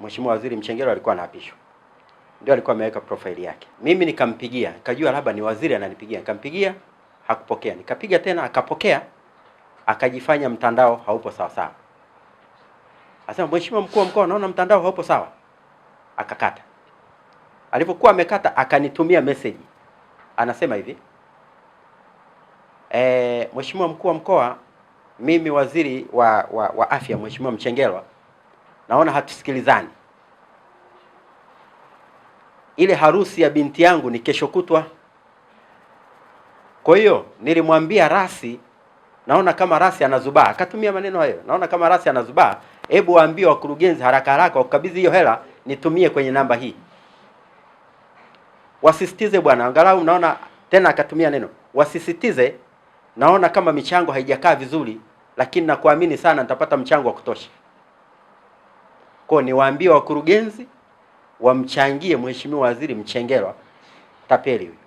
Mheshimiwa Waziri Mchengerwa alikuwa anaapishwa, ndio alikuwa ameweka profile yake. Mimi nikampigia, nikajua labda ni waziri ananipigia, nikampigia hakupokea, nikapiga tena akapokea, akajifanya mtandao haupo sawa sawa. Asema Mheshimiwa Mkuu wa Mkoa, naona mtandao haupo sawa. Akakata. Alipokuwa amekata akanitumia message. Anasema hivi, Mheshimiwa Mkuu wa Mkoa, mimi waziri wa afya Mheshimiwa Mchengerwa, naona hatusikilizani. Ile harusi ya binti yangu ni kesho kutwa. Kwa hiyo nilimwambia Rasi, naona kama Rasi anazubaa. Akatumia maneno hayo, naona kama Rasi anazubaa. Hebu waambie wakurugenzi haraka haraka wakabidhi hiyo hela nitumie kwenye namba hii. Wasisitize bwana, angalau naona tena akatumia neno wasisitize, naona kama michango haijakaa vizuri, lakini nakuamini sana nitapata mchango wa kutosha. Kwa niwaambie wakurugenzi wamchangie Mheshimiwa Waziri Mchengerwa tapeli huyo.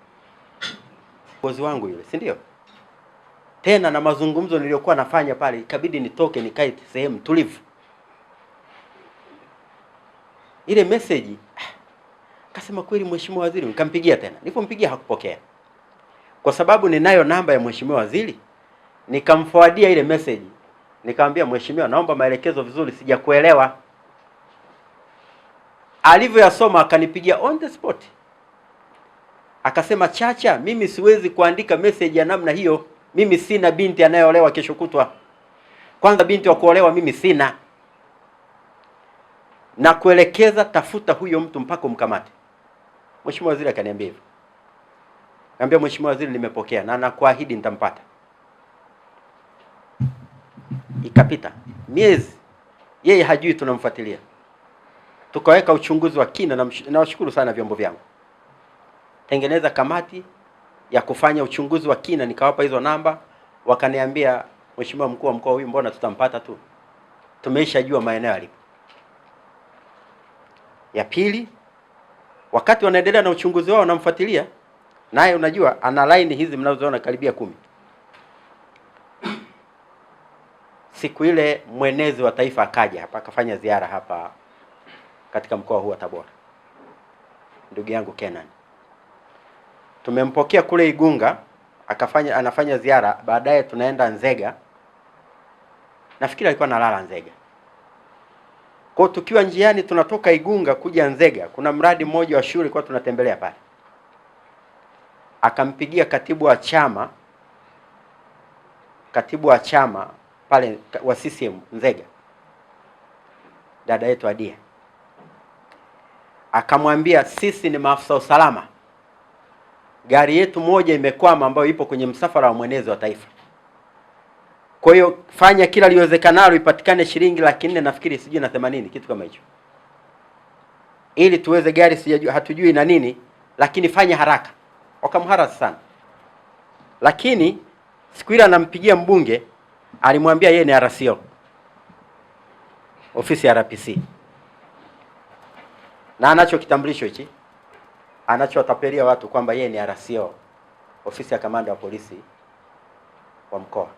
Bosi wangu yule, si ndio? Tena na mazungumzo niliyokuwa nafanya pale ikabidi nitoke nikae sehemu tulivu. Ile message akasema kweli Mheshimiwa Waziri, nikampigia tena. Nilipompigia hakupokea. Kwa sababu ninayo namba ya Mheshimiwa Waziri, nikamforwardia ile message. Nikamwambia Mheshimiwa, naomba maelekezo vizuri, sijakuelewa. Alivyoyasoma akanipigia on the spot. Akasema Chacha, mimi siwezi kuandika message ya namna hiyo. Mimi sina binti anayeolewa kesho kutwa. Kwanza binti wa kuolewa mimi sina. Na kuelekeza tafuta huyo mtu mpaka umkamate. Mheshimiwa Waziri akaniambia hivyo. Nikamwambia Mheshimiwa Waziri, nimepokea na nakuahidi nitampata. Ikapita miezi, yeye hajui tunamfuatilia. Tukaweka uchunguzi wa kina na nawashukuru sana vyombo vyangu. Tengeneza kamati ya kufanya uchunguzi wa kina, nikawapa hizo namba, wakaniambia Mheshimiwa Mkuu wa Mkoa, huyu mbona tutampata tu. Tumeishajua maeneo alipo. Ya pili, wakati wanaendelea na uchunguzi wao wanamfuatilia, naye unajua ana line hizi mnazoona karibia 10. Siku ile mwenezi wa taifa akaja hapa akafanya ziara hapa katika mkoa huu wa Tabora. Ndugu yangu Kenan. Tumempokea kule Igunga, anafanya ziara, baadaye tunaenda Nzega. Nafikiri alikuwa analala Nzega. Kwa tukiwa njiani tunatoka Igunga kuja Nzega, kuna mradi mmoja wa shule kwa tunatembelea pale. Akampigia katibu wa chama pale wa CCM Nzega, dada yetu Adia. Akamwambia sisi ni maafisa usalama, gari yetu moja imekwama ambayo ipo kwenye msafara wa mwenezi wa taifa. Kwa hiyo fanya kila liwezekanalo ipatikane shilingi 400 nafikiri sijui na 80 kitu kama hicho. Ili tuweze gari sijajua hatujui na nini, lakini fanya haraka. Wakamharasi sana. Lakini siku ile anampigia mbunge, alimwambia yeye ni RCO. Ofisi ya RPC. Na anacho kitambulisho hichi. Anachotapelia watu kwamba yeye ni RCO. Ofisi ya kamanda wa polisi wa mkoa.